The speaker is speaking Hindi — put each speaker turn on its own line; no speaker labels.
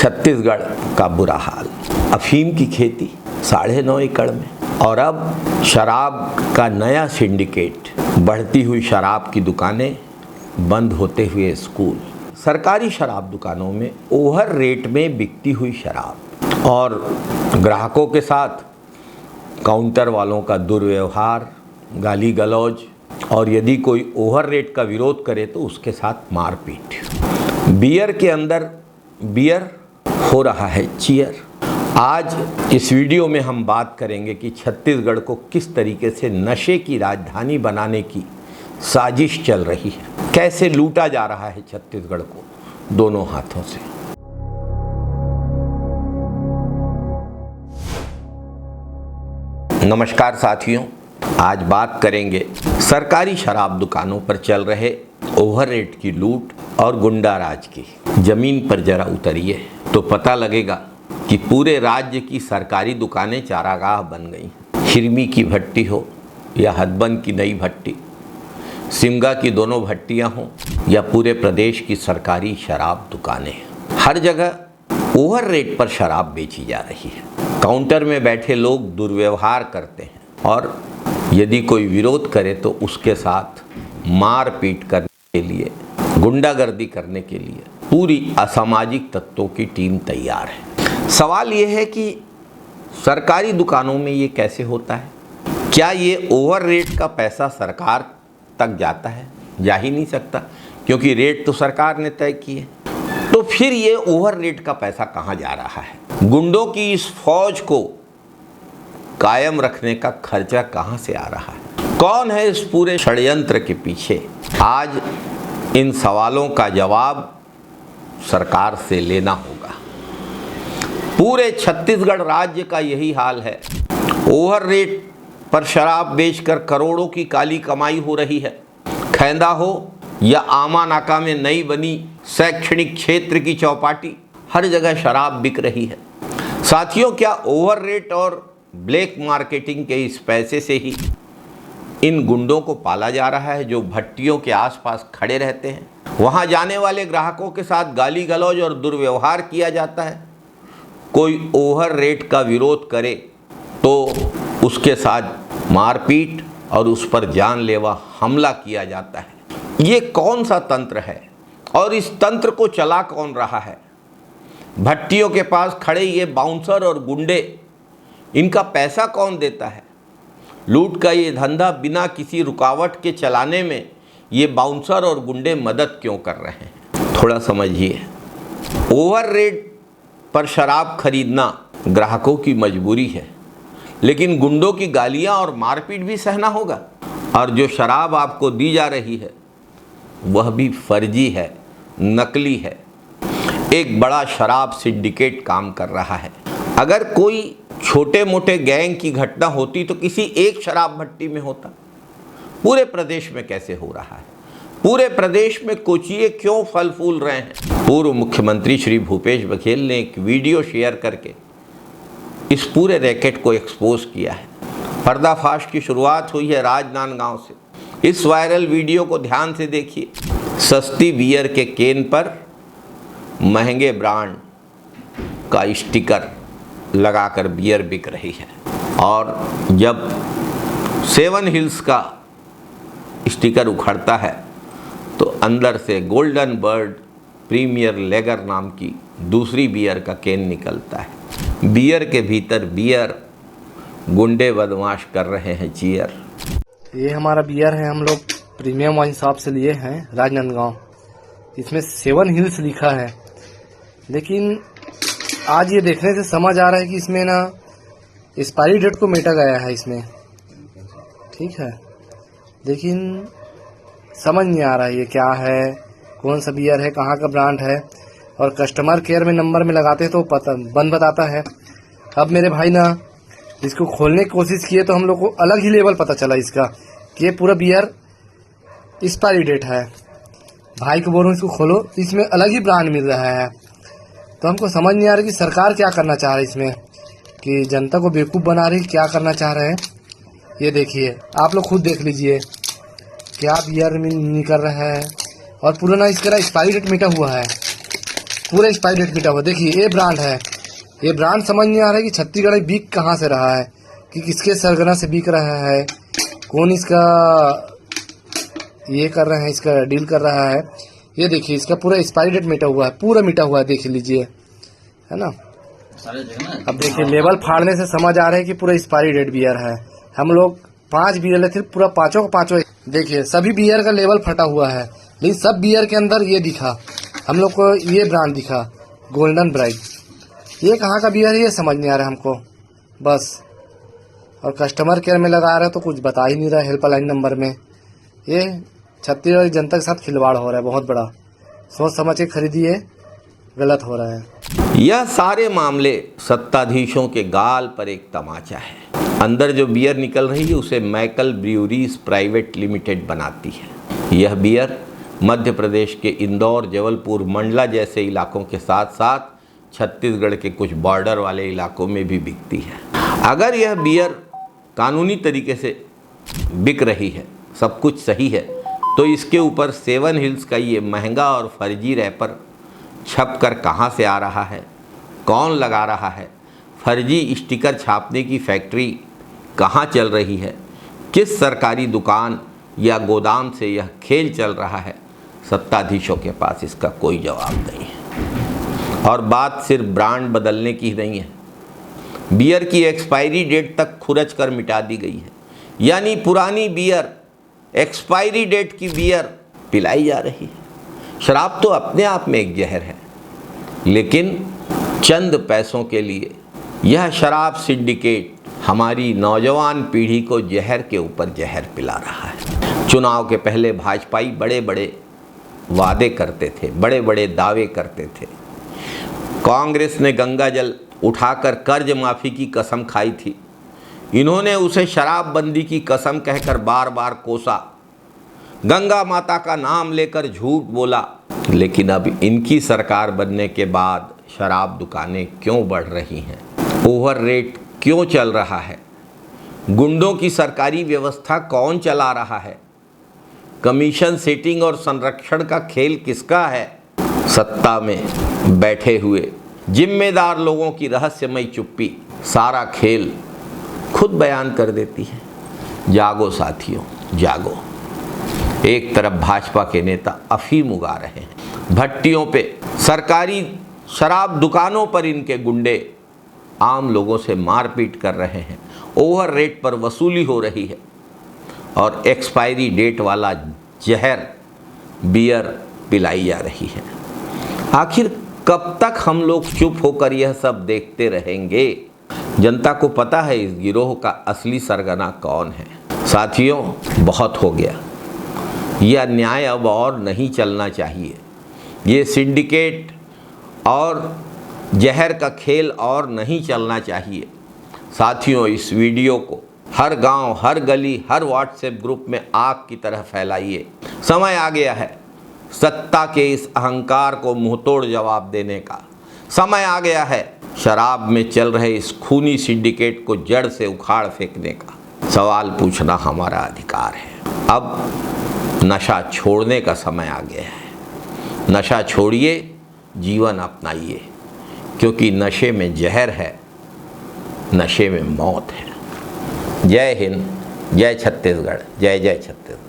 छत्तीसगढ़ का बुरा हाल, अफीम की खेती 9.5 एकड़ में, और अब शराब का नया सिंडिकेट, बढ़ती हुई शराब की दुकानें, बंद होते हुए स्कूल, सरकारी शराब दुकानों में ओवर रेट में बिकती हुई शराब और ग्राहकों के साथ काउंटर वालों का दुर्व्यवहार, गाली गलौज, और यदि कोई ओवर रेट का विरोध करे तो उसके साथ मारपीट। बियर के अंदर बियर हो रहा है चीयर। आज इस वीडियो में हम बात करेंगे कि छत्तीसगढ़ को किस तरीके से नशे की राजधानी बनाने की साजिश चल रही है, कैसे लूटा जा रहा है छत्तीसगढ़ को दोनों हाथों से। नमस्कार साथियों, आज बात करेंगे सरकारी शराब दुकानों पर चल रहे ओवर रेट की लूट और गुंडा राज की। जमीन पर जरा उतरिए तो पता लगेगा कि पूरे राज्य की सरकारी दुकानें चारागाह बन गई। हिरमी की भट्टी हो या हथबंद की नई भट्टी, सिमगा की दोनों भट्टियां हों या पूरे प्रदेश की सरकारी शराब दुकानें, हर जगह ओवर रेट पर शराब बेची जा रही है। काउंटर में बैठे लोग दुर्व्यवहार करते हैं और यदि कोई विरोध करे तो उसके साथ मारपीट करने के लिए, गुंडागर्दी करने के लिए पूरी असामाजिक तत्वों की टीम तैयार है। सवाल यह है कि सरकारी दुकानों में ये कैसे होता है? क्या ये ओवर रेट का पैसा सरकार तक जाता है? जा ही नहीं सकता, क्योंकि रेट तो सरकार ने तय किए। तो फिर ये ओवर रेट का पैसा कहाँ जा रहा है? गुंडों की इस फौज को कायम रखने का खर्चा कहाँ से आ रहा है? कौन है इस पूरे षड्यंत्र के पीछे? आज इन सवालों का जवाब सरकार से लेना होगा। पूरे छत्तीसगढ़ राज्य का यही हाल है। ओवर रेट पर शराब बेचकर करोड़ों की काली कमाई हो रही है। खैंदा हो या आमा नाका में नई बनी शैक्षणिक क्षेत्र की चौपाटी, हर जगह शराब बिक रही है। साथियों, क्या ओवर रेट और ब्लैक मार्केटिंग के इस पैसे से ही इन गुंडों को पाला जा रहा है जो भट्टियों के आसपास खड़े रहते हैं? वहां जाने वाले ग्राहकों के साथ गाली गलौज और दुर्व्यवहार किया जाता है। कोई ओवर रेट का विरोध करे तो उसके साथ मारपीट और उस पर जानलेवा हमला किया जाता है। ये कौन सा तंत्र है और इस तंत्र को चला कौन रहा है? भट्टियों के पास खड़े ये बाउंसर और गुंडे, इनका पैसा कौन देता है? लूट का ये धंधा बिना किसी रुकावट के चलाने में ये बाउंसर और गुंडे मदद क्यों कर रहे हैं? थोड़ा समझिए। ओवर रेट पर शराब खरीदना ग्राहकों की मजबूरी है, लेकिन गुंडों की गालियां और मारपीट भी सहना होगा। और जो शराब आपको दी जा रही है वह भी फर्जी है, नकली है। एक बड़ा शराब सिंडिकेट काम कर रहा है। अगर कोई छोटे मोटे गैंग की घटना होती तो किसी एक शराब भट्टी में होता। पूरे प्रदेश में कैसे हो रहा है? पूरे प्रदेश में कोचिए क्यों फल फूल रहे हैं? पूर्व मुख्यमंत्री श्री भूपेश बघेल ने एक वीडियो शेयर करके इस पूरे रैकेट को एक्सपोज किया है। पर्दाफाश की शुरुआत हुई है राजनांदगांव से। इस वायरल वीडियो को ध्यान से देखिए। सस्ती बियर के केन पर महंगे ब्रांड का स्टिकर लगाकर बियर बिक रही है, और जब 7 हिल्स का स्टिकर उखड़ता है तो अंदर से गोल्डन बर्ड प्रीमियर लेगर नाम की दूसरी बियर का केन निकलता है। बियर के भीतर बियर, गुंडे बदमाश कर रहे हैं चीयर।
ये हमारा बियर है, हम लोग प्रीमियम वाइन शॉप से लिए हैं राजनांदगांव। इसमें 7 हिल्स लिखा है, लेकिन आज ये देखने से समझ आ रहा है कि इसमें ना एक्सपायरी डेट को मेटा गया है इसमें। ठीक है, लेकिन समझ नहीं आ रहा है ये क्या है, कौन सा बियर है, कहाँ का ब्रांड है। और कस्टमर केयर में नंबर में लगाते हैं तो पता बंद बताता है। अब मेरे भाई ना इसको खोलने की कोशिश किए तो हम लोग को अलग ही लेवल पता चला इसका कि ये पूरा बियर एक्सपायरी डेट है। भाई को बोल रहा हूँ इसको खोलो, इसमें अलग ही ब्रांड मिल रहा है। तो हमको समझ नहीं आ रहा कि सरकार क्या करना चाह रही है इसमें, कि जनता को बेवकूफ़ बना रही, क्या करना चाह रहे हैं। ये देखिए, आप लोग खुद देख लीजिए क्या बियर में निकल रहा है, और पुराना इसका एक्सपायरी डेट मिटा हुआ है। पूरा एक्सपायरी डेट मिटा हुआ। देखिए ये ब्रांड है, ये ब्रांड समझ नहीं आ रहा है कि छत्तीसगढ़ में बिक कहाँ से रहा है, कि किसके सरगना से बिक रहा है, कौन इसका ये कर रहे हैं, इसका डील कर रहा है। ये देखिए इसका पूरा एक्सपायरी डेट मिटा हुआ है, पूरा मिटा हुआ है, देख लीजिए, है ना। अब देखिए लेबल फाड़ने से समझ आ रहा है कि पूरा एक्सपायरी डेट बियर है। हम लोग 5 बियर लेते थे, पूरा पांचों का पांचों देखिए सभी बियर का लेबल फटा हुआ है, लेकिन सब बियर के अंदर ये दिखा हम लोग को, ये ब्रांड दिखा गोल्डन ब्राइट। ये कहाँ का बियर है ये समझ नहीं आ रहा हमको बस। और कस्टमर केयर में लगा रहा है तो कुछ बता ही नहीं रहा है हेल्पलाइन नंबर में। ये छत्तीसगढ़ जनता के साथ खिलवाड़ हो रहा है बहुत बड़ा, सोच समझ के खरीदिए, गलत हो रहा है।
यह सारे मामले सत्ताधीशों के गाल पर एक तमाचा है। अंदर जो बियर निकल रही है उसे मैकल ब्रूअरीज प्राइवेट लिमिटेड बनाती है। यह बियर मध्य प्रदेश के इंदौर, जबलपुर, मंडला जैसे इलाकों के साथ साथ छत्तीसगढ़ के कुछ बॉर्डर वाले इलाकों में भी बिकती है। अगर यह बियर कानूनी तरीके से बिक रही है, सब कुछ सही है, तो इसके ऊपर 7 हिल्स का ये महंगा और फर्जी रैपर छप कर कहाँ से आ रहा है, कौन लगा रहा है, फर्जी स्टिकर छापने की फैक्ट्री कहाँ चल रही है, किस सरकारी दुकान या गोदाम से यह खेल चल रहा है, सत्ताधीशों के पास इसका कोई जवाब नहीं है। और बात सिर्फ ब्रांड बदलने की ही नहीं है, बियर की एक्सपायरी डेट तक खुरच कर मिटा दी गई है। यानी पुरानी बियर, एक्सपायरी डेट की बियर पिलाई जा रही है। शराब तो अपने आप में एक जहर है, लेकिन चंद पैसों के लिए यह शराब सिंडिकेट हमारी नौजवान पीढ़ी को जहर के ऊपर जहर पिला रहा है। चुनाव के पहले भाजपाई बड़े बड़े वादे करते थे, बड़े बड़े दावे करते थे। कांग्रेस ने गंगा जल उठाकर कर्ज माफ़ी की कसम खाई थी, इन्होंने उसे शराबबंदी की कसम कहकर बार बार कोसा, गंगा माता का नाम लेकर झूठ बोला। लेकिन अब इनकी सरकार बनने के बाद शराब दुकानें क्यों बढ़ रही हैं, ओवर रेट क्यों चल रहा है, गुंडों की सरकारी व्यवस्था कौन चला रहा है, कमीशन सेटिंग और संरक्षण का खेल किसका है। सत्ता में बैठे हुए जिम्मेदार लोगों की रहस्यमय चुप्पी सारा खेल खुद बयान कर देती है। जागो साथियों, जागो। एक तरफ भाजपा के नेता अफीम उगा रहे हैं, भट्टियों पे, सरकारी शराब दुकानों पर इनके गुंडे आम लोगों से मारपीट कर रहे हैं, ओवर रेट पर वसूली हो रही है और एक्सपायरी डेट वाला जहर बियर पिलाई जा रही है। आखिर कब तक हम लोग चुप होकर यह सब देखते रहेंगे। जनता को पता है इस गिरोह का असली सरगना कौन है। साथियों, बहुत हो गया, यह अन्याय अब और नहीं चलना चाहिए। ये सिंडिकेट और जहर का खेल और नहीं चलना चाहिए। साथियों, इस वीडियो को हर गांव, हर गली, हर व्हाट्सएप ग्रुप में आग की तरह फैलाइए। समय आ गया है सत्ता के इस अहंकार को मुंहतोड़ जवाब देने का। समय आ गया है शराब में चल रहे इस खूनी सिंडिकेट को जड़ से उखाड़ फेंकने का। सवाल पूछना हमारा अधिकार है। अब नशा छोड़ने का समय आ गया है। नशा छोड़िए, जीवन अपनाइए, क्योंकि नशे में जहर है, नशे में मौत है। जय हिंद, जय छत्तीसगढ़, जय जय छत्तीसगढ़।